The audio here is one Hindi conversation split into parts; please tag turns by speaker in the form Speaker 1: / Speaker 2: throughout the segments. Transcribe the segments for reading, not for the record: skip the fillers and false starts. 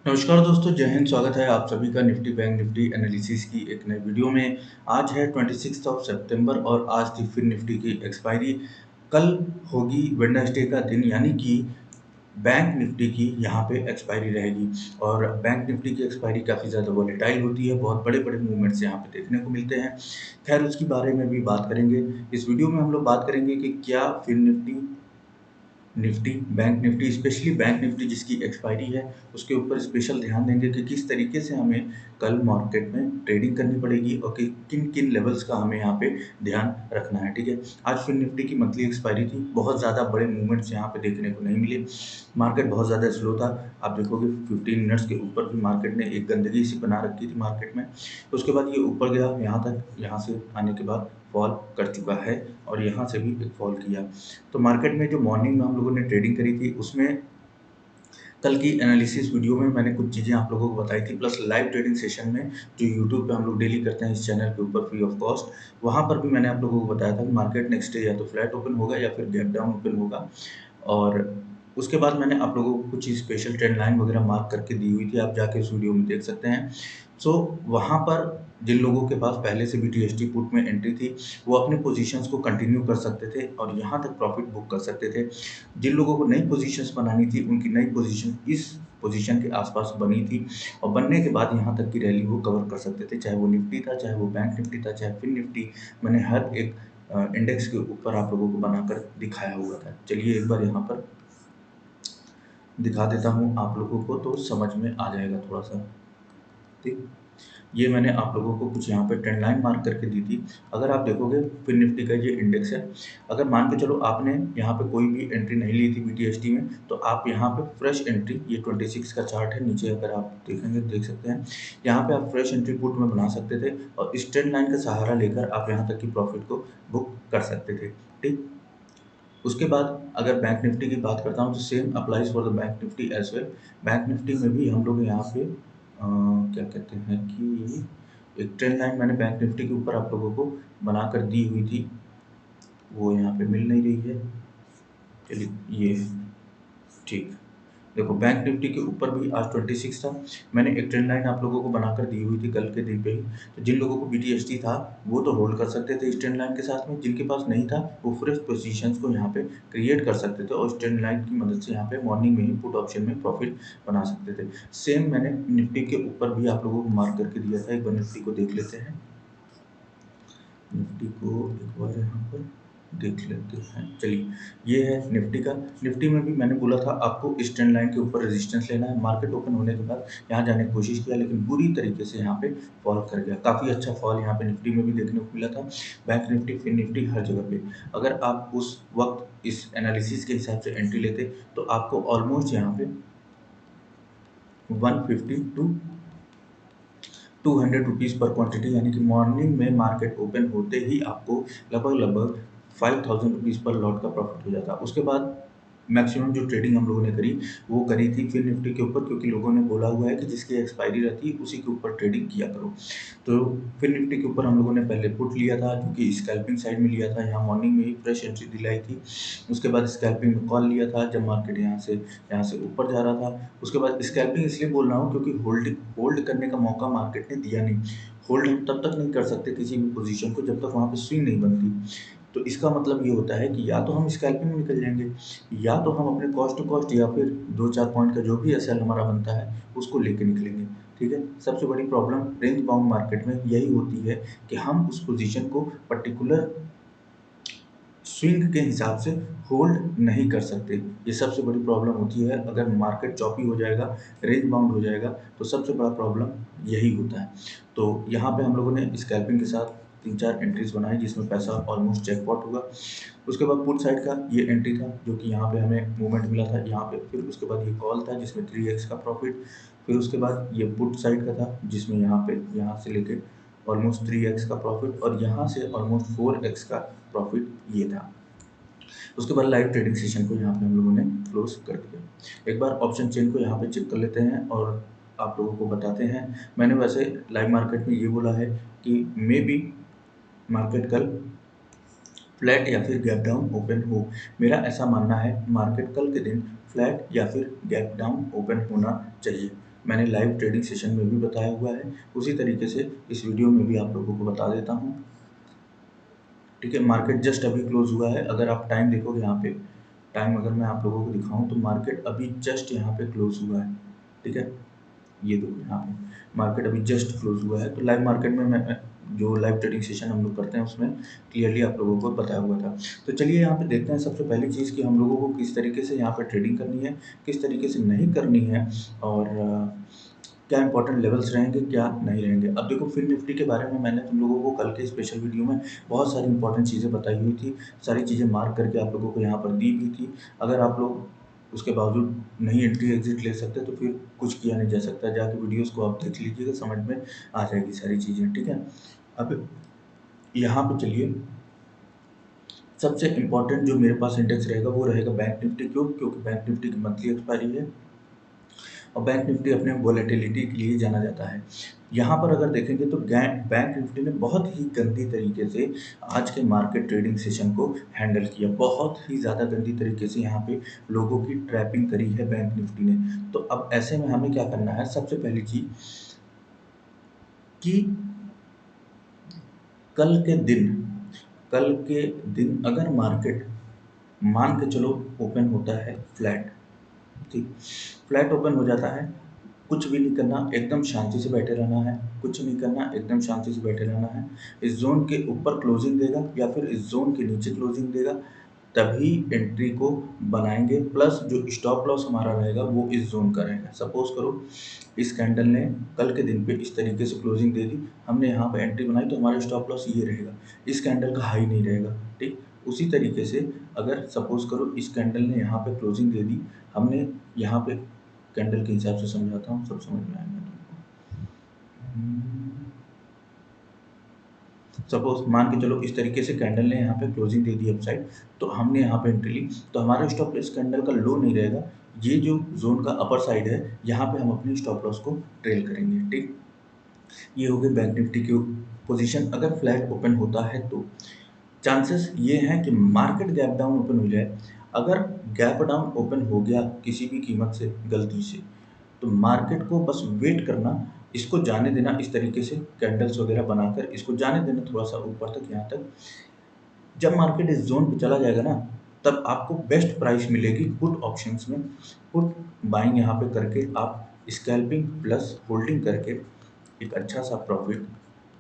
Speaker 1: नमस्कार दोस्तों, जय हिंद। स्वागत है आप सभी का निफ्टी बैंक निफ्टी एनालिसिस की एक नए वीडियो में। आज है 26 ऑफ सितंबर और आज थी फिर निफ्टी की एक्सपायरी। कल होगी वेडनेसडे का दिन, यानी कि बैंक निफ्टी की यहाँ पे एक्सपायरी रहेगी। और बैंक निफ्टी की एक्सपायरी काफ़ी ज़्यादा वॉलेटाइल होती है, बहुत बड़े बड़े मूवमेंट्स यहाँ पे देखने को मिलते हैं। खैर, उसके बारे में भी बात करेंगे। इस वीडियो में हम लोग बात करेंगे कि क्या फिर Nifty Nifty bank Nifty, specially bank Nifty जिसकी एक्सपायरी है, उसके ऊपर स्पेशल ध्यान देंगे कि किस तरीके से हमें कल मार्केट में ट्रेडिंग करनी पड़ेगी और कि किन किन लेवल्स का हमें यहाँ पे ध्यान रखना है। ठीक है, आज फिर निफ्टी की मंथली एक्सपायरी थी। बहुत ज़्यादा बड़े मूवमेंट्स यहाँ पे देखने को नहीं मिले। मार्केट बहुत ज़्यादा स्लो था। आप देखोगे 15 मिनट्स के ऊपर भी मार्केट ने एक गंदगी सी बना रखी थी मार्केट में। उसके बाद ये ऊपर गया यहाँ तक, यहाँ से आने के बाद फॉल कर चुका है और यहाँ से भी एक फॉल किया। तो मार्केट में जो मॉर्निंग में हम लोगों ने ट्रेडिंग करी थी, उसमें कल की एनालिसिस वीडियो में मैंने कुछ चीज़ें आप लोगों को बताई थी, प्लस लाइव ट्रेडिंग सेशन में जो यूट्यूब पे हम लोग डेली करते हैं इस चैनल के ऊपर फ्री ऑफ कॉस्ट, वहाँ पर भी मैंने आप लोगों को बताया था कि मार्केट नेक्स्ट डे या तो फ्लैट ओपन होगा या फिर गैप डाउन ओपन होगा। और उसके बाद मैंने आप लोगों को कुछ स्पेशल ट्रेंड लाइन वगैरह मार्क करके दी हुई थी, आप जाके उस वीडियो में देख सकते हैं। सो वहाँ पर जिन लोगों के पास पहले से भी टीएसटी पुट में एंट्री थी, वो अपने पोजीशंस को कंटिन्यू कर सकते थे और यहाँ तक प्रॉफिट बुक कर सकते थे। जिन लोगों को नई पोजीशंस बनानी थी, उनकी नई पोजीशन इस पोजीशन के आसपास बनी थी और बनने के बाद यहाँ तक की रैली वो कवर कर सकते थे, चाहे वो निफ्टी था, चाहे वो बैंक निफ्टी था, चाहे फिर निफ्टी। मैंने हर एक इंडेक्स के ऊपर आप लोगों को बनाकर दिखाया हुआ था। चलिए एक बार यहाँ पर दिखा देता हूँ आप लोगों को, तो समझ में आ जाएगा थोड़ा सा। ठीक, ये मैंने आप लोगों को कुछ यहाँ पे ट्रेंड लाइन मार्क करके दी थी। अगर आप देखोगे फिर निफ्टी का ये इंडेक्स है। अगर मान के चलो आपने यहाँ पे कोई भी एंट्री नहीं ली थी बीटीएसटी में, तो आप यहाँ पे फ्रेश एंट्री, ये 26 का चार्ट है, नीचे अगर आप देखेंगे देख सकते हैं, यहाँ पे आप फ्रेश एंट्री पुट में बना सकते थे और इस ट्रेंड लाइन का सहारा लेकर आप यहाँ तक की प्रॉफिट को बुक कर सकते थे। ठीक, उसके बाद अगर बैंक निफ्टी की बात करता हूँ तो same applies for the bank Nifty as well. Bank Nifty में भी हम लोग यहाँ पे क्या कहते हैं कि एक ट्रेंड लाइन मैंने बैंक निफ्टी के ऊपर आप लोगों को बनाकर दी हुई थी, वो यहाँ पे मिल नहीं रही है। चलिए ये है। ठीक, देखो बैंक निफ्टी के ऊपर भी आज 26 था। मैंने एक ट्रेंड लाइन आप लोगों को बनाकर दी हुई थी कल के दिन पे ही। तो जिन लोगों को बीटीएसटी था वो तो होल्ड कर सकते थे इस ट्रेंड लाइन के साथ में, जिनके पास नहीं था वो फ्रेश पोजीशंस को यहाँ पे क्रिएट कर सकते थे और इस ट्रेंड लाइन की मदद से यहाँ पे मॉर्निंग में ही पुट ऑप्शन में प्रॉफिट बना सकते थे। सेम मैंने निफ्टी के ऊपर भी आप लोगों को मार्क करके दिया था। एक बार निफ्टी को देख लेते हैं। निफ्टी को एक बार यहाँ पर देख लेते हैं। चलिए, ये है निफ्टी का। निफ्टी में भी मैंने बोला था आपको इस ट्रेंड लाइन के ऊपर रेजिस्टेंस लेना है। मार्केट ओपन होने के बाद यहाँ जाने की कोशिश किया, लेकिन बुरी तरीके से यहाँ पे फॉल कर गया। काफ़ी अच्छा फॉल यहाँ पे निफ्टी में भी देखने को मिला था। बैंक निफ्टी, फिर निफ्टी, हर जगह पे अगर आप उस वक्त इस एनालिसिस के हिसाब से एंट्री लेते तो आपको ऑलमोस्ट यहाँ पे 150 टू 200 रुपीज़ पर क्वांटिटी, यानी कि मॉर्निंग में मार्केट ओपन होते ही आपको लगभग लगभग 5000 रुपीज़ पर लॉट का प्रॉफिट हो जाता। उसके बाद मैक्सिमम जो ट्रेडिंग हम लोगों ने करी वो करी थी फिर निफ्टी के ऊपर, क्योंकि लोगों ने बोला हुआ है कि जिसकी एक्सपायरी रहती है उसी के ऊपर ट्रेडिंग किया करो। तो फिर निफ्टी के ऊपर हम लोगों ने पहले पुट लिया था, जो कि स्कैल्पिंग साइड में लिया था। यहाँ मॉर्निंग में ही फ्रेश एंट्री दिलाई थी। उसके बाद स्कैल्पिंग में कॉल लिया था जब मार्केट यहाँ से ऊपर जा रहा था। उसके बाद स्कैल्पिंग इसलिए बोल रहा हूँ क्योंकि होल्ड होल्ड करने का मौका मार्केट ने दिया नहीं। होल्ड हम तब तक नहीं कर सकते किसी भी पोजीशन को जब तक वहाँ पे स्विंग नहीं बनती। तो इसका मतलब ये होता है कि या तो हम स्कैल्पिंग में निकल जाएंगे, या तो हम अपने कॉस्ट टू कॉस्ट या फिर 2-4 पॉइंट का जो भी एसएल हमारा बनता है उसको लेके निकलेंगे। ठीक है, सबसे बड़ी प्रॉब्लम रेंज बाउंड मार्केट में यही होती है कि हम उस पोजीशन को पर्टिकुलर स्विंग के हिसाब से होल्ड नहीं कर सकते। ये सबसे बड़ी प्रॉब्लम होती है। अगर मार्केट चॉपी हो जाएगा, रेंज बाउंड हो जाएगा, तो सबसे बड़ा प्रॉब्लम यही होता है। तो यहाँ पे हम लोगों ने स्कैल्पिंग के साथ 3-4 एंट्रीज बनाई जिसमें पैसा ऑलमोस्ट जैकपॉट हुआ। उसके बाद पुट साइड का ये एंट्री था जो कि यहाँ पे हमें मूवमेंट मिला था यहाँ पे। फिर उसके बाद ये कॉल था जिसमें 3x का प्रॉफिट। फिर उसके बाद ये पुट साइड का था जिसमें यहाँ से लेके ऑलमोस्ट 3x का प्रॉफिट और यहाँ से ऑलमोस्ट 4x का प्रॉफिट ये था। उसके बाद लाइव ट्रेडिंग सेशन को यहाँ पे हम लोगों ने क्लोज कर दिया। एक बार ऑप्शन चेन को यहाँ पे चेक कर लेते हैं और आप लोगों को बताते हैं। मैंने वैसे लाइव मार्केट में ये बोला है कि मे बी मार्केट कल फ्लैट या फिर गैप डाउन ओपन हो। मेरा ऐसा मानना है मार्केट कल के दिन फ्लैट या फिर गैप डाउन ओपन होना चाहिए। मैंने लाइव ट्रेडिंग सेशन में भी बताया हुआ है, उसी तरीके से इस वीडियो में भी आप लोगों को बता देता हूँ। ठीक है, मार्केट जस्ट अभी क्लोज हुआ है। अगर आप टाइम देखोगे यहाँ पे, टाइम अगर मैं आप लोगों को दिखाऊं तो मार्केट अभी जस्ट यहाँ पे क्लोज हुआ है। ठीक है, ये देखो यहाँ पे मार्केट अभी जस्ट क्लोज हुआ है। तो लाइव मार्केट में मैं जो लाइव ट्रेडिंग सेशन हम लोग करते हैं उसमें क्लियरली आप लोगों को बताया हुआ था। तो चलिए यहाँ पे देखते हैं सबसे पहली चीज़ कि हम लोगों को किस तरीके से यहाँ पे ट्रेडिंग करनी है, किस तरीके से नहीं करनी है, और क्या इंपॉर्टेंट लेवल्स रहेंगे, क्या नहीं रहेंगे। अब देखो फिन निफ्टी के बारे में मैंने तुम लोगों को कल के स्पेशल वीडियो में बहुत सारी इंपॉर्टेंट चीज़ें बताई हुई थी, सारी चीज़ें मार्क करके आप लोगों को यहाँ पर दी भी थी। अगर आप लोग उसके बावजूद नहीं एंट्री एग्जिट ले सकते तो फिर कुछ किया नहीं जा सकता। जाके वीडियोस को आप देख लीजिएगा, समझ में आ जाएगी सारी चीज़ें। ठीक है, अब यहाँ पे चलिए, सबसे इम्पोर्टेंट जो मेरे पास इंडेक्स रहेगा वो रहेगा बैंक निफ्टी। क्यों? क्योंकि बैंक निफ्टी की मंथली एक्सपायरी है और बैंक निफ्टी अपने वॉलेटिलिटी के लिए जाना जाता है। यहाँ पर अगर देखेंगे तो बैंक निफ्टी ने बहुत ही गंदी तरीके से आज के मार्केट ट्रेडिंग सेशन को हैंडल किया। बहुत ही ज़्यादा गंदी तरीके से यहाँ पे लोगों की ट्रैपिंग करी है बैंक निफ्टी ने। तो अब ऐसे में हमें क्या करना है, सबसे पहली चीज कि कल के दिन कल के दिन अगर मार्केट मान के चलो ओपन होता है फ्लैट, ठीक, फ्लैट ओपन हो जाता है, कुछ भी नहीं करना, एकदम शांति से बैठे रहना है, कुछ नहीं करना, एकदम शांति से बैठे रहना है। इस जोन के ऊपर क्लोजिंग देगा या फिर इस जोन के नीचे क्लोजिंग देगा, तभी एंट्री को बनाएंगे। प्लस जो स्टॉप लॉस हमारा रहेगा वो इस जोन का रहेगा। सपोज करो इस कैंडल ने कल के दिन पे इस तरीके से क्लोजिंग दे दी, हमने यहाँ पे एंट्री बनाई, तो हमारा स्टॉप लॉस ये रहेगा, इस कैंडल का हाई नहीं रहेगा। ठीक, उसी तरीके से अगर सपोज करो इस कैंडल ने यहाँ पे क्लोजिंग दे दी, हमने यहाँ पे कैंडल के हिसाब से समझाता हूँ, सब समझ में आएगा तुमको। सपोज मान के चलो इस तरीके से कैंडल ने यहाँ पे क्लोजिंग दे दी अपसाइड, तो हमने यहाँ पे एंट्री ली, तो हमारा स्टॉप लॉस कैंडल का लो नहीं रहेगा, ये जो जोन का अपर साइड है यहाँ पे हम अपने स्टॉप लॉस को ट्रेल करेंगे। ठीक, ये हो गई बैंक निफ्टी की पोजीशन। अगर फ्लैट ओपन होता है तो चांसेस ये हैं कि मार्केट गैप डाउन ओपन हो जाए। अगर गैप डाउन ओपन हो गया किसी भी कीमत से गलती से, तो मार्केट को बस वेट करना, इसको जाने देना, इस तरीके से कैंडल्स वगैरह बनाकर इसको जाने देना थोड़ा सा ऊपर तक, यहाँ तक। जब मार्केट इस जोन पे चला जाएगा ना, तब आपको बेस्ट प्राइस मिलेगी पुट ऑप्शंस में। पुट बाइंग यहाँ पे करके आप स्कैल्पिंग प्लस होल्डिंग करके एक अच्छा सा प्रॉफिट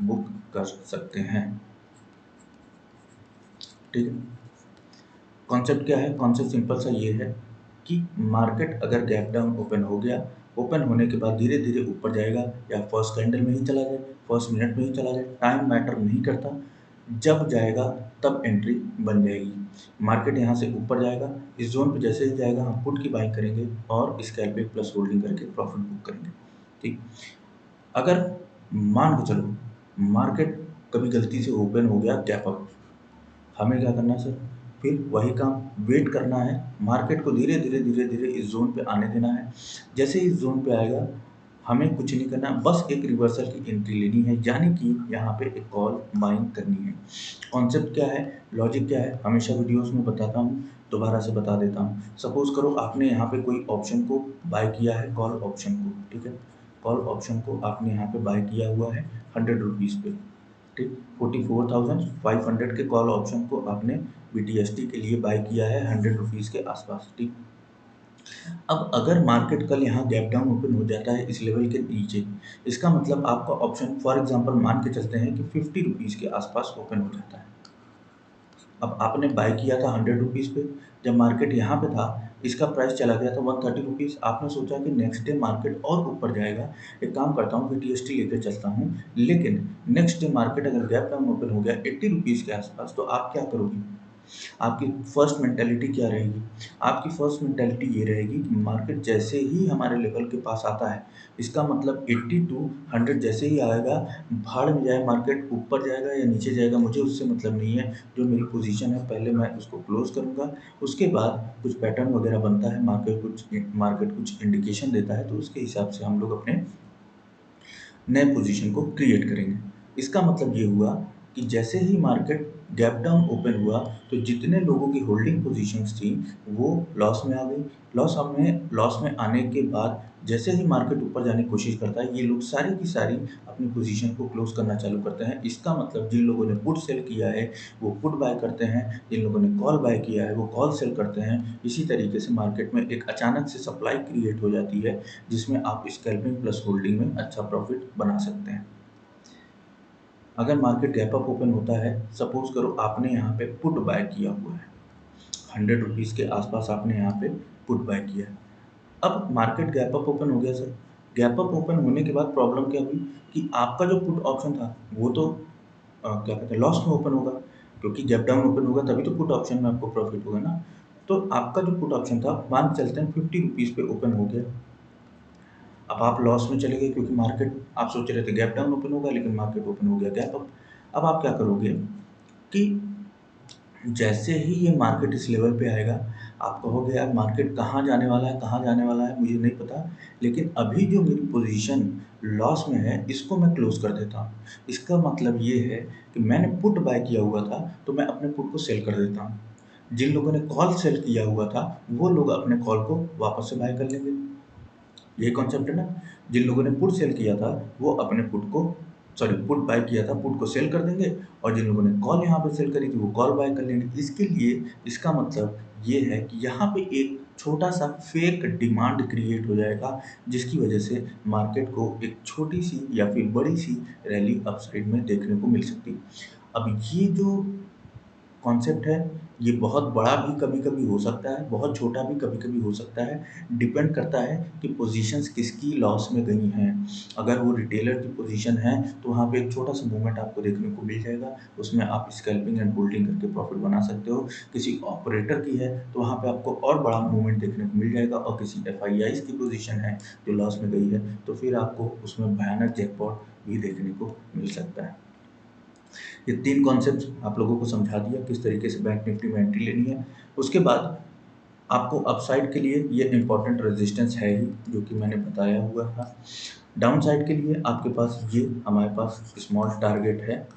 Speaker 1: बुक कर सकते हैं। ठीक है, कॉन्सेप्ट क्या है? कॉन्सेप्ट सिंपल सा ये है कि मार्केट अगर गैप डाउन ओपन हो गया, ओपन होने के बाद धीरे धीरे ऊपर जाएगा, या फर्स्ट कैंडल में ही चला जाए, फर्स्ट मिनट में ही चला जाए, टाइम मैटर नहीं करता, जब जाएगा तब एंट्री बन जाएगी। मार्केट यहाँ से ऊपर जाएगा, इस जोन पे जैसे ही जाएगा हम पुट की बाइंग करेंगे और स्कैल्पिंग प्लस होल्डिंग करके प्रॉफिट बुक करेंगे। ठीक, अगर मान के चलो मार्केट कभी गलती से ओपन हो गया गैप अप, हमें क्या करना है सर? फिर वही काम, वेट करना है, मार्केट को धीरे धीरे धीरे धीरे इस जोन पे आने देना है। जैसे ही इस जोन पे आएगा हमें कुछ नहीं करना, बस एक रिवर्सल की एंट्री लेनी है, यानी कि यहाँ पे एक कॉल बाइंग करनी है। कॉन्सेप्ट क्या है, लॉजिक क्या है, हमेशा वीडियोस में बताता हूँ, दोबारा से बता देता हूँ। सपोज करो आपने यहाँ पे कोई ऑप्शन को बाय किया है, कॉल ऑप्शन को, ठीक है, कॉल ऑप्शन को आपने यहाँ पे बाय किया हुआ है 100 रुपीज़ पे। ठीक, 44,500 के कॉल ऑप्शन को आपने BTST के लिए बाय किया है 100 रुपीज़ के आसपास। ठीक, अब अगर मार्केट कल यहाँ गैप डाउन ओपन हो जाता है इस लेवल के नीचे, इसका मतलब आपका ऑप्शन फॉर एग्जांपल मान के चलते हैं कि 50 रुपीज़ के आसपास ओपन हो जाता है। अब आपने बाय किया था 100 रुपीज़ पे, जब मार्केट यहाँ पे था, इसका प्राइस चला गया था 130 रुपीज़। आपने सोचा कि नेक्स्ट डे मार्केट और ऊपर जाएगा, एक काम करता हूँ BTST लेकर चलता हूँ, लेकिन नेक्स्ट डे मार्केट अगर गैप डाउन ओपन हो गया 80 रुपीज़ के आसपास, तो आप क्या करोगे? आपकी फर्स्ट मेंटालिटी क्या रहेगी? आपकी फर्स्ट मेंटालिटी ये रहेगी कि मार्केट जैसे ही हमारे लेवल के पास आता है, इसका मतलब 80 टू 100 जैसे ही आएगा, भाड़ में जाए मार्केट, ऊपर जाएगा या नीचे जाएगा मुझे उससे मतलब नहीं है। जो मेरी पोजीशन है पहले मैं उसको क्लोज करूंगा, उसके बाद कुछ पैटर्न वगैरह बनता है, मार्केट कुछ इंडिकेशन देता है, तो उसके हिसाब से हम लोग अपने नए पोजीशन को क्रिएट करेंगे। इसका मतलब ये हुआ कि जैसे ही मार्केट गैप डाउन ओपन हुआ, तो जितने लोगों की होल्डिंग पोजीशंस थी वो लॉस में आ गई। लॉस में आने के बाद जैसे ही मार्केट ऊपर जाने की कोशिश करता है, ये लोग सारी की सारी अपनी पोजीशन को क्लोज करना चालू करते हैं। इसका मतलब जिन लोगों ने पुट सेल किया है वो पुट बाय करते हैं, जिन लोगों ने कॉल बाय किया है वो कॉल सेल करते हैं। इसी तरीके से मार्केट में एक अचानक से सप्लाई क्रिएट हो जाती है, जिसमें आप स्कैल्पिंग प्लस होल्डिंग में अच्छा प्रॉफिट बना सकते हैं। अगर मार्केट गैप अप ओपन होता है, सपोज करो आपने यहाँ पे पुट बाय किया हुआ है, 100 रुपीज़ के आसपास आपने यहाँ पे पुट बाय किया है। अब मार्केट गैप अप ओपन हो गया सर। गैप अप ओपन होने के बाद प्रॉब्लम क्या हुई कि आपका जो पुट ऑप्शन था वो तो क्या कहते हैं लॉस में ओपन होगा, क्योंकि गैप डाउन ओपन होगा तभी तो पुट ऑप्शन में आपको प्रॉफिट होगा ना। तो आपका जो पुट ऑप्शन था मान के चलते हैं 50 रुपीज़ पे ओपन हो गया। अब आप लॉस में चले गए क्योंकि मार्केट आप सोच रहे थे गैप डाउन ओपन होगा, लेकिन मार्केट ओपन हो गया गैप अप। अब आप क्या करोगे कि जैसे ही ये मार्केट इस लेवल पे आएगा, आप कहोगे यार मार्केट कहाँ जाने वाला है, कहाँ जाने वाला है मुझे नहीं पता, लेकिन अभी जो मेरी पोजीशन लॉस में है इसको मैं क्लोज कर देता हूँ। इसका मतलब ये है कि मैंने पुट बाय किया हुआ था तो मैं अपने पुट को सेल कर देता हूँ। जिन लोगों ने कॉल सेल किया हुआ था वो लोग अपने कॉल को वापस से बाय कर लेंगे। यही कॉन्सेप्ट है ना। जिन लोगों ने पुट सेल किया था वो अपने पुट को पुट बाय किया था पुट को सेल कर देंगे, और जिन लोगों ने कॉल यहाँ पे सेल करी थी वो कॉल बाय कर लेंगे। इसके लिए इसका मतलब ये है कि यहाँ पे एक छोटा सा फेक डिमांड क्रिएट हो जाएगा, जिसकी वजह से मार्केट को एक छोटी सी या फिर बड़ी सी रैली अपसाइड में देखने को मिल सकती है। अब ये जो कॉन्सेप्ट है ये बहुत बड़ा भी कभी-कभी हो सकता है, बहुत छोटा भी कभी-कभी हो सकता है। डिपेंड करता है कि पोज़ीशंस किसकी लॉस में गई हैं। अगर वो रिटेलर की पोज़ीशन है तो वहाँ पे एक छोटा-सा मूवमेंट आपको देखने को मिल जाएगा। उसमें आप स्कैल्पिंग एंड होल्डिंग करके प्रॉफ़िट बना सकते हो। किसी ऑपरेटर की है तो वहाँ पे आपको और बड़ा मूवमेंट देखने को मिल जाएगा, और किसी एफआईआईज़ की पोज़ीशन है जो लॉस में गई है तो फिर आपको उसमें भयानक जैकपॉट भी देखने को मिल सकता है। ये 3 कॉन्सेप्ट्स आप लोगों को समझा दिया किस तरीके से बैंक निफ्टी में एंट्री लेनी है। उसके बाद आपको अपसाइड के लिए ये इम्पोर्टेंट रेजिस्टेंस है ही, जो कि मैंने बताया हुआ था। डाउन साइड के लिए आपके पास ये हमारे पास स्मॉल टारगेट है,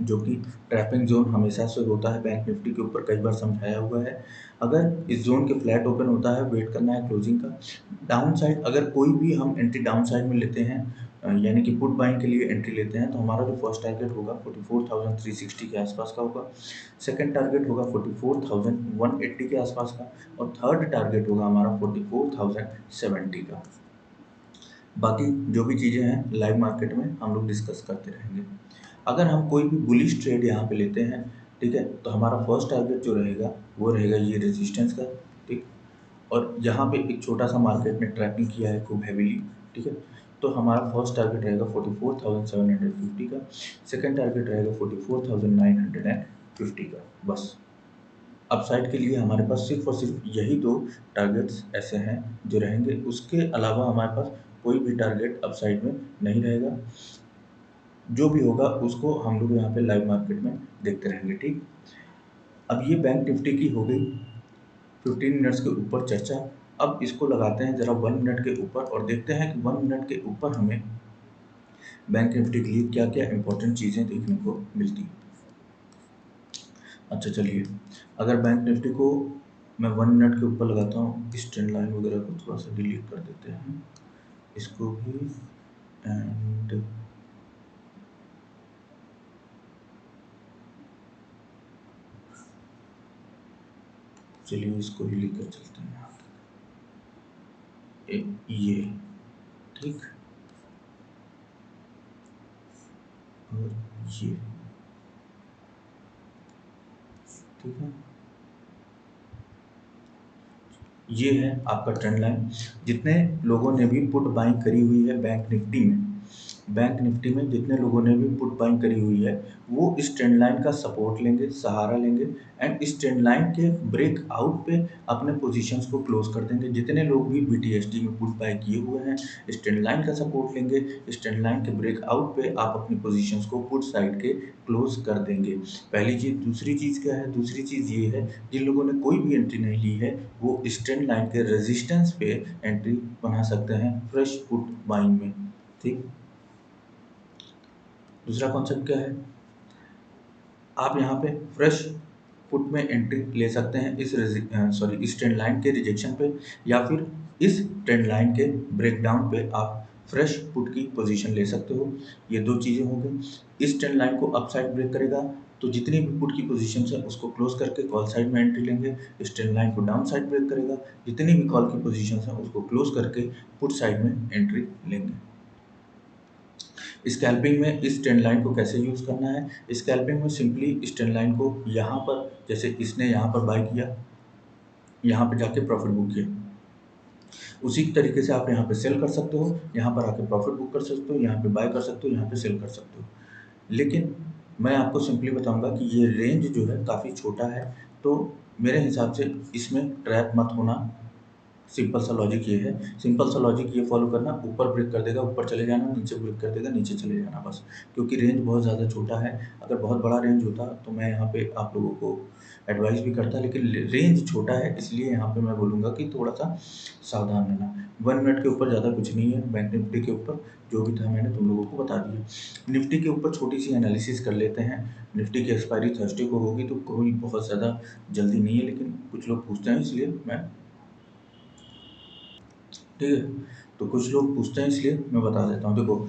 Speaker 1: जो कि ट्रैपिंग ज़ोन हमेशा से होता है बैंक निफ्टी के ऊपर, कई बार समझाया हुआ है। अगर इस ज़ोन के फ्लैट ओपन होता है वेट करना है क्लोजिंग का। डाउन साइड अगर कोई भी हम एंट्री डाउन साइड में लेते हैं, यानी कि पुट बाइंग के लिए एंट्री लेते हैं, तो हमारा जो फर्स्ट टारगेट होगा 44,360 के आसपास का होगा। सेकंड टारगेट होगा 44,180 के आसपास का, और थर्ड टारगेट होगा हमारा 44,070 का। बाकी जो भी चीज़ें हैं लाइव मार्केट में हम लोग डिस्कस करते रहेंगे। अगर हम कोई भी बुलिश ट्रेड यहाँ पे लेते हैं, ठीक है, तो हमारा फर्स्ट टारगेट जो रहेगा वो रहेगा ये रेजिस्टेंस का, ठीक। और यहाँ पे एक छोटा सा मार्केट ने ट्रैपिंग किया है खूब हैवीली, ठीक है। तो हमारा फर्स्ट टारगेट रहेगा 44,750 का, सेकंड टारगेट रहेगा 44,950 का, बस। अपसाइड के लिए हमारे पास सिर्फ और सिर्फ यही दो टारगेट्स ऐसे हैं जो रहेंगे। उसके अलावा हमारे पास कोई भी टारगेट अपसाइड में नहीं रहेगा। जो भी होगा उसको हम लोग यहाँ पे लाइव मार्केट में देखते रहेंगे, ठीक। अब ये बैंक निफ्टी की हो गई 15 मिनट्स के ऊपर चर्चा। अब इसको लगाते हैं ज़रा 1 मिनट के ऊपर और देखते हैं कि 1 मिनट के ऊपर हमें बैंक निफ्टी के लिए क्या क्या इंपॉर्टेंट चीज़ें देखने को मिलती हैं। अच्छा चलिए, अगर बैंक निफ्टी को मैं 1 मिनट के ऊपर लगाता हूँ, इस ट्रेंड लाइन वगैरह को थोड़ा सा डिलीट कर देते हैं, इसको भी, एंड चलिए इसको ही लेकर चलते हैं यहाँ तक, ये, ठीक, और ये, ठीक है। ये है आपका ट्रेंड लाइन। जितने लोगों ने भी पुट बाइंग करी हुई है बैंक निफ्टी में जितने लोगों ने भी पुट बाइंग करी हुई है वो इस ट्रेंड लाइन का सपोर्ट लेंगे, सहारा लेंगे, एंड इस ट्रेंड लाइन के ब्रेक आउट पे अपने पोजीशंस को क्लोज कर देंगे। जितने लोग भी बीटीएसडी में पुट बाय किए हुए हैं इस ट्रेंड लाइन का सपोर्ट लेंगे, इस ट्रेंड लाइन के ब्रेक आउट पे आप अपनी पोजीशंस को पुट साइड के क्लोज कर देंगे। पहली चीज़। दूसरी चीज़ क्या है? दूसरी चीज़ ये है, जिन लोगों ने कोई भी एंट्री नहीं ली है वो इस ट्रेंड लाइन के रेजिस्टेंस पे एंट्री बना सकते हैं फ्रेश पुट बाइंग में, ठीक। दूसरा कॉन्सेप्ट क्या है? आप यहाँ पे फ्रेश पुट में एंट्री ले सकते हैं इस ट्रेंड लाइन के रिजेक्शन पे, या फिर इस ट्रेंड लाइन के ब्रेकडाउन पे आप फ्रेश पुट की पोजीशन ले सकते हो। ये दो चीज़ें हो गई। इस ट्रेंड लाइन को अप साइड ब्रेक करेगा तो जितनी भी पुट की पोजीशन है उसको क्लोज करके कॉल साइड में एंट्री लेंगे। इस ट्रेंड लाइन को डाउन साइड ब्रेक करेगा, जितनी भी कॉल की पोजीशन है उसको क्लोज करके पुट साइड में एंट्री लेंगे। स्कैल्पिंग में इस ट्रेंड लाइन को कैसे यूज़ करना है? स्कैल्पिंग में सिंपली इस ट्रेंड लाइन को यहाँ पर, जैसे इसने यहाँ पर बाय किया, यहाँ पे जाके प्रॉफिट बुक किया, उसी तरीके से आप यहाँ पे सेल कर सकते हो, यहाँ पर आके प्रॉफिट बुक कर सकते हो, यहाँ पे बाय कर सकते हो, यहाँ पे सेल कर सकते हो। लेकिन मैं आपको सिंपली बताऊंगा कि ये रेंज जो है काफ़ी छोटा है, तो मेरे हिसाब से इसमें ट्रैप मत होना। सिंपल सा लॉजिक ये है, सिंपल सा लॉजिक ये फॉलो करना, ऊपर ब्रेक कर देगा ऊपर चले जाना, नीचे ब्रेक कर देगा नीचे चले जाना बस। क्योंकि रेंज बहुत ज़्यादा छोटा है, अगर बहुत बड़ा रेंज होता तो मैं यहाँ पे आप लोगों को एडवाइस भी करता, लेकिन रेंज छोटा है इसलिए यहाँ पे मैं बोलूँगा कि थोड़ा सा सावधान रहना। 1 मिनट के ऊपर ज़्यादा कुछ नहीं है, बैंक निफ्टी के ऊपर जो भी था मैंने तुम लोगों को बता दिया। निफ्टी के ऊपर छोटी सी एनालिसिस कर लेते हैं। निफ्टी की एक्सपायरी थर्सडे को होगी, तो कोई बहुत ज़्यादा जल्दी नहीं है, लेकिन कुछ लोग पूछते हैं इसलिए मैं, ठीक है, तो कुछ लोग पूछते हैं इसलिए मैं बता देता हूँ। देखो,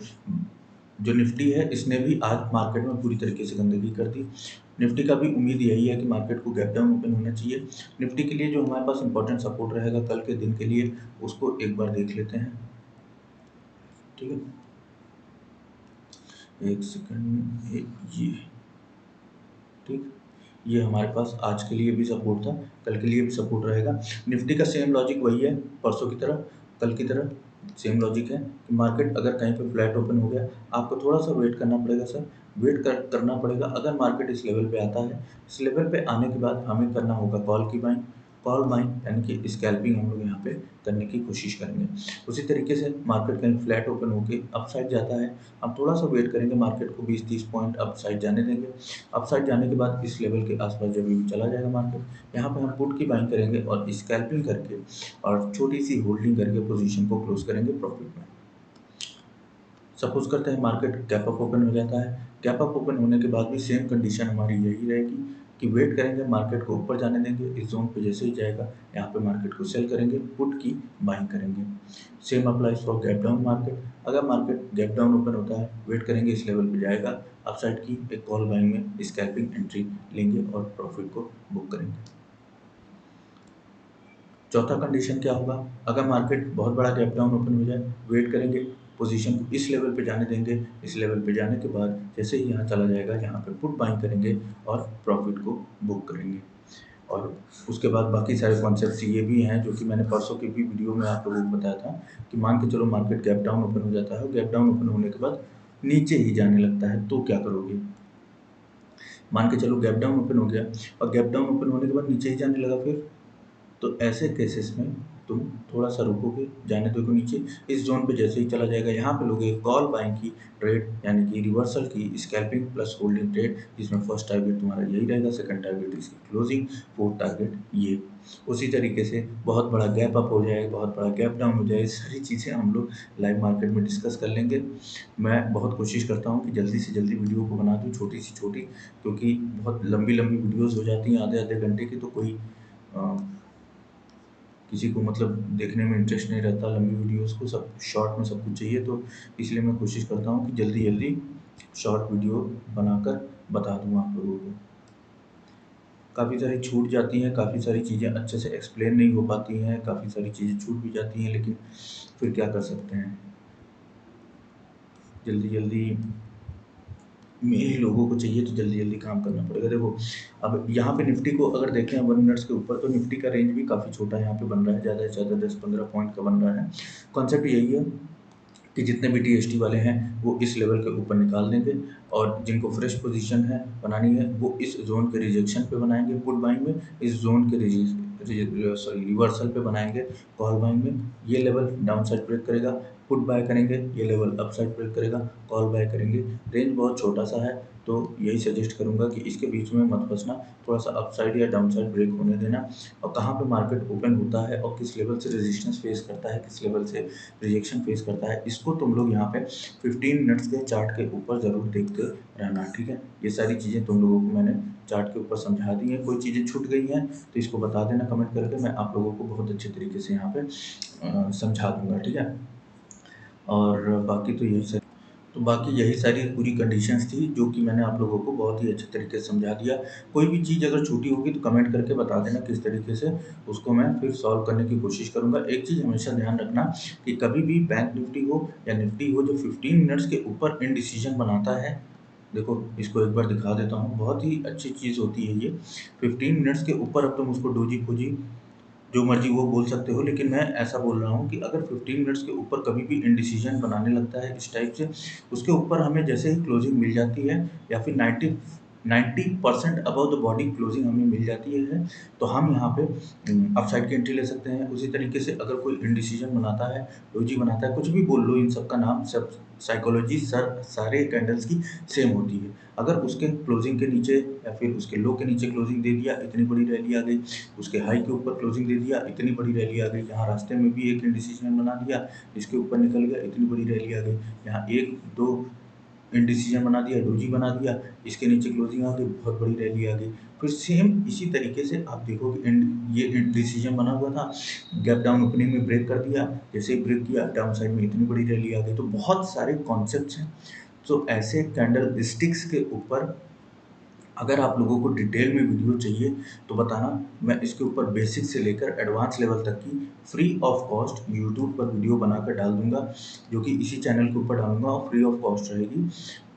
Speaker 1: जो निफ्टी है इसने भी आज मार्केट में पूरी तरीके से गंदगी कर दी। निफ्टी का भी उम्मीद यही है कि मार्केट को गैप डाउन ओपन होना चाहिए। निफ्टी के लिए जो हमारे पास इंपॉर्टेंट सपोर्ट रहेगा कल के दिन के लिए, उसको एक बार देख लेते हैं। ठीक है, एक सेकंड, ये ठीक, ये हमारे पास आज के लिए भी सपोर्ट था, कल के लिए भी सपोर्ट रहेगा। निफ्टी का सेम लॉजिक वही है, परसों की तरह, कल की तरह सेम लॉजिक है कि मार्केट अगर कहीं पे फ्लैट ओपन हो गया, आपको थोड़ा सा वेट करना पड़ेगा सर, करना पड़ेगा। अगर मार्केट इस लेवल पे आता है, इस लेवल पे आने के बाद हमें करना होगा कॉल की बाइंग। कॉल बाइंग यानी कि स्कैल्पिंग हम लोग यहाँ पे करने की कोशिश करेंगे। उसी तरीके से मार्केट कहीं फ्लैट ओपन होके अप साइड जाता है, हम थोड़ा सा वेट करेंगे, मार्केट को 20-30 पॉइंट अप साइड जाने देंगे। अप साइड जाने के बाद इस लेवल के आसपास जब भी चला जाएगा मार्केट, यहाँ पे हम पुट की बाइंग करेंगे और स्कैल्पिंग करके और छोटी सी होल्डिंग करके पोजीशन को क्लोज करेंगे प्रॉफिट में। सपोज करते हैं मार्केट गैप अप ओपन हो जाता है, गैप अप ओपन होने के बाद भी सेम कंडीशन हमारी यही रहेगी कि वेट करेंगे, मार्केट को ऊपर जाने देंगे, इस जोन पे जैसे ही जाएगा यहाँ पे मार्केट को सेल करेंगे, पुट की बाइंग करेंगे। Same applies for gap down market. अगर मार्केट गैप डाउन ओपन होता है, वेट करेंगे, इस लेवल पे जाएगा, अपसाइड की एक कॉल बाइंग में स्कैल्पिंग एंट्री लेंगे और प्रॉफिट को बुक करेंगे। चौथा कंडीशन क्या होगा? अगर मार्केट बहुत बड़ा गैप डाउन ओपन हो जाए, वेट करेंगे, पोजीशन को इस लेवल पे जाने देंगे, इस लेवल पे जाने के बाद जैसे ही यहाँ चला जाएगा, यहाँ पे पुट बाइंग करेंगे और प्रॉफिट को बुक करेंगे। और उसके बाद बाकी सारे कॉन्सेप्ट्स ये भी हैं जो कि मैंने परसों की भी वीडियो में आप लोगों को बताया था कि मान के चलो मार्केट गैप डाउन ओपन हो जाता है, गैप डाउन ओपन होने के बाद नीचे ही जाने लगता है, तो क्या करोगे? मान के चलो गैप डाउन ओपन हो गया और गैप डाउन ओपन होने के बाद नीचे ही जाने लगा, फिर तो ऐसे केसेस में तुम थोड़ा सा रुकोगे, जाने दोगे नीचे, इस जोन पे जैसे ही चला जाएगा यहाँ पे लोगे कॉल बाइंग की ट्रेड, यानी कि रिवर्सल की स्कैल्पिंग प्लस होल्डिंग ट्रेड, जिसमें फर्स्ट टारगेट तुम्हारा यही रहेगा, सेकंड टारगेट इसकी क्लोजिंग, फोर्थ टारगेट ये। उसी तरीके से बहुत बड़ा गैप अप हो जाए, बहुत बड़ा गैप डाउन हो जाए, सारी चीज़ें हम लोग लाइव मार्केट में डिस्कस कर लेंगे। मैं बहुत कोशिश करता हूँ कि जल्दी से जल्दी वीडियो को बना दूँ, छोटी सी छोटी, क्योंकि बहुत लंबी लंबी वीडियोज़ हो जाती हैं आधे आधे घंटे की, तो कोई किसी को मतलब देखने में इंटरेस्ट नहीं रहता लंबी वीडियोस को, सब शॉर्ट में सब कुछ चाहिए, तो इसलिए मैं कोशिश करता हूँ कि जल्दी जल्दी शॉर्ट वीडियो बनाकर बता दूँ आप लोगों को। काफ़ी सारी छूट जाती हैं, काफ़ी सारी चीज़ें अच्छे से एक्सप्लेन नहीं हो पाती हैं, काफ़ी सारी चीज़ें छूट भी जाती हैं, लेकिन फिर क्या कर सकते हैं, जल्दी जल्दी मेरे लोगों को चाहिए तो जल्दी जल्दी काम करना पड़ेगा। देखो, अब यहाँ पे निफ्टी को अगर देखें 1 मिनट्स के ऊपर, तो निफ्टी का रेंज भी काफ़ी छोटा यहाँ पे बन रहा है, ज़्यादा से ज़्यादा 10-15 पॉइंट का बन रहा है। कॉन्सेप्ट यही है कि जितने भी टीएसटी वाले हैं वो इस लेवल के ऊपर निकाल देंगे, और जिनको फ्रेश पोजीशन है बनानी है वो इस जोन के रिजेक्शन पे बनाएंगे पुट बाइंग में, इस जोन के रिवर्सल पे बनाएंगे कॉल बाइंग में। ये लेवल डाउन साइड ब्रेक करेगा, पुट बाय करेंगे, ये लेवल अप साइड ब्रेक करेगा, कॉल बाय करेंगे। रेंज बहुत छोटा सा है, तो यही सजेस्ट करूंगा कि इसके बीच में मत फंसना, थोड़ा सा अप साइड या डाउन साइड ब्रेक होने देना, और कहाँ पे मार्केट ओपन होता है और किस लेवल से रेजिस्टेंस फेस करता है, किस लेवल से रिजेक्शन फेस करता है, इसको तुम लोग यहाँ पे 15 मिनट्स के चार्ट के ऊपर ज़रूर देखते रहना। ठीक है, ये सारी चीज़ें तुम लोगों को मैंने चार्ट के ऊपर समझा दी हैं। कोई चीज़ें छूट गई हैं तो इसको बता देना कमेंट करके, मैं आप लोगों को बहुत अच्छे तरीके से यहाँ पे समझा दूँगा, ठीक है। और बाकी यही सारी पूरी कंडीशंस थी जो कि मैंने आप लोगों को बहुत ही अच्छे तरीके से समझा दिया। कोई भी चीज़ अगर छूटी होगी तो कमेंट करके बता देना, किस तरीके से उसको मैं फिर सॉल्व करने की कोशिश करूँगा। एक चीज़ हमेशा ध्यान रखना कि कभी भी बैंक निफ्टी हो या निफ्टी हो, जो 15 मिनट्स के ऊपर इनडिसीजन बनाता है, देखो इसको एक बार दिखा देता हूँ, बहुत ही अच्छी चीज़ होती है ये। 15 मिनट्स के ऊपर अब तुम उसको डोजी-फोजी जो मर्जी वो बोल सकते हो, लेकिन मैं ऐसा बोल रहा हूँ कि अगर 15 मिनट्स के ऊपर कभी भी इनडिसीजन बनाने लगता है इस टाइप से, उसके ऊपर हमें जैसे ही क्लोजिंग मिल जाती है या फिर 90% अबव द बॉडी क्लोजिंग हमें मिल जाती है, तो हम यहाँ पे अपसाइड की एंट्री ले सकते हैं। उसी तरीके से अगर कोई इनडिसीजन बनाता है, डोजी बनाता है, कुछ भी बोल लो, इन सब का नाम, सब साइकोलॉजी सारे कैंडल्स की सेम होती है। अगर उसके क्लोजिंग के नीचे या फिर उसके लो के नीचे क्लोजिंग दे दिया, इतनी बड़ी रैली आ गई, उसके हाई के ऊपर क्लोजिंग दे दिया, इतनी बड़ी रैली आ गई, यहाँ रास्ते में भी एक इनडिसीजन बना दिया, इसके ऊपर निकल गया, इतनी बड़ी रैली आ गई, यहाँ एक दो इनडिसीजन बना दिया, डोजी बना दिया, इसके नीचे क्लोजिंग आ गई, बहुत बड़ी रैली आ गई। फिर सेम इसी तरीके से आप देखोगे ये इनडिसीजन बना हुआ था, गैप डाउन ओपनिंग में ब्रेक कर दिया, जैसे ही ब्रेक किया डाउन साइड में इतनी बड़ी रैली आ गई। तो बहुत सारे कॉन्सेप्ट्स हैं। तो ऐसे कैंडल स्टिक्स के ऊपर अगर आप लोगों को डिटेल में वीडियो चाहिए तो बताना, मैं इसके ऊपर बेसिक से लेकर एडवांस लेवल तक की फ्री ऑफ कॉस्ट यूट्यूब पर वीडियो बनाकर डाल दूंगा, जो कि इसी चैनल के ऊपर डालूंगा और फ्री ऑफ कॉस्ट रहेगी।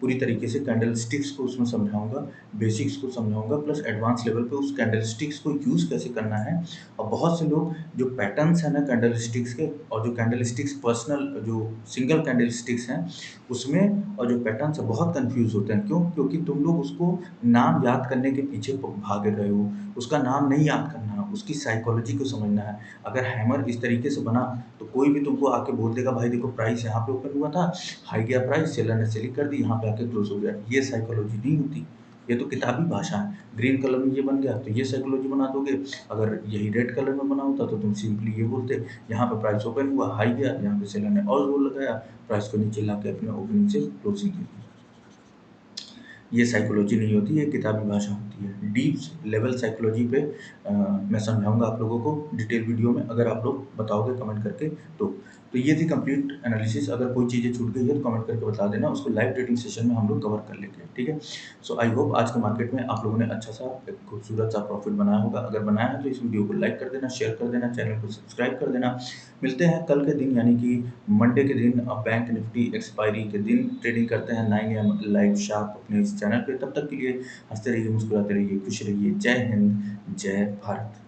Speaker 1: पूरी तरीके से कैंडल स्टिक्स को उसमें समझाऊंगा, बेसिक्स को समझाऊंगा, प्लस एडवांस लेवल पे उस कैंडल स्टिक्स को यूज़ कैसे करना है। और बहुत से लोग जो पैटर्न्स हैं ना कैंडल स्टिक्स के, और जो कैंडल स्टिक्स पर्सनल जो सिंगल कैंडल स्टिक्स हैं उसमें, और जो पैटर्न्स है, बहुत कंफ्यूज होते हैं। क्यों? क्योंकि तुम लोग उसको नाम याद करने के पीछे भाग रहे हो। उसका नाम नहीं याद करना, उसकी साइकोलॉजी को समझना है। अगर हैमर इस तरीके से बना तो कोई भी तुमको आके बोल देगा भाई देखो प्राइस यहाँ पे ओपन हुआ था, हाई गया प्राइस, सेलर ने सेलिंग कर दी, यहाँ पे आके क्लोज हो गया। ये साइकोलॉजी नहीं होती, ये तो किताबी भाषा है। ग्रीन कलर में ये बन गया तो ये साइकोलॉजी बना दोगे। अगर यही रेड कलर में बना होता तो तुम सिंपली ये बोलते यहाँ पे प्राइस ओपन हुआ, हाई गया, यहाँ पे सेलर ने और जोर लगाया, प्राइस को नीचे ला के अपने ओपनिंग से क्लोजिंग की। ये साइकोलॉजी नहीं होती, ये किताबी भाषा होती है। डीप लेवल साइकोलॉजी पे मैं समझाऊंगा आप लोगों को डिटेल वीडियो में, अगर आप लोग बताओगे कमेंट करके तो ये थी कंप्लीट एनालिसिस। अगर कोई चीज़ें छूट गई है तो कमेंट करके बता देना, उसको लाइव ट्रेडिंग सेशन में हम लोग कवर कर लेंगे, ठीक है। सो आई होप आज के मार्केट में आप लोगों ने अच्छा सा एक खूबसूरत सा प्रॉफिट बनाया होगा। अगर बनाया है तो इस वीडियो को लाइक कर देना, शेयर कर देना, चैनल को सब्सक्राइब कर देना। मिलते हैं कल के दिन, यानी कि मंडे के दिन, बैंक निफ्टी एक्सपायरी के दिन ट्रेडिंग करते हैं 9 AM लाइव शार्प अपने इस चैनल पे। तब तक के लिए हंसते रहिए, मुस्कुराते रहिए, खुश रहिए। जय हिंद, जय भारत।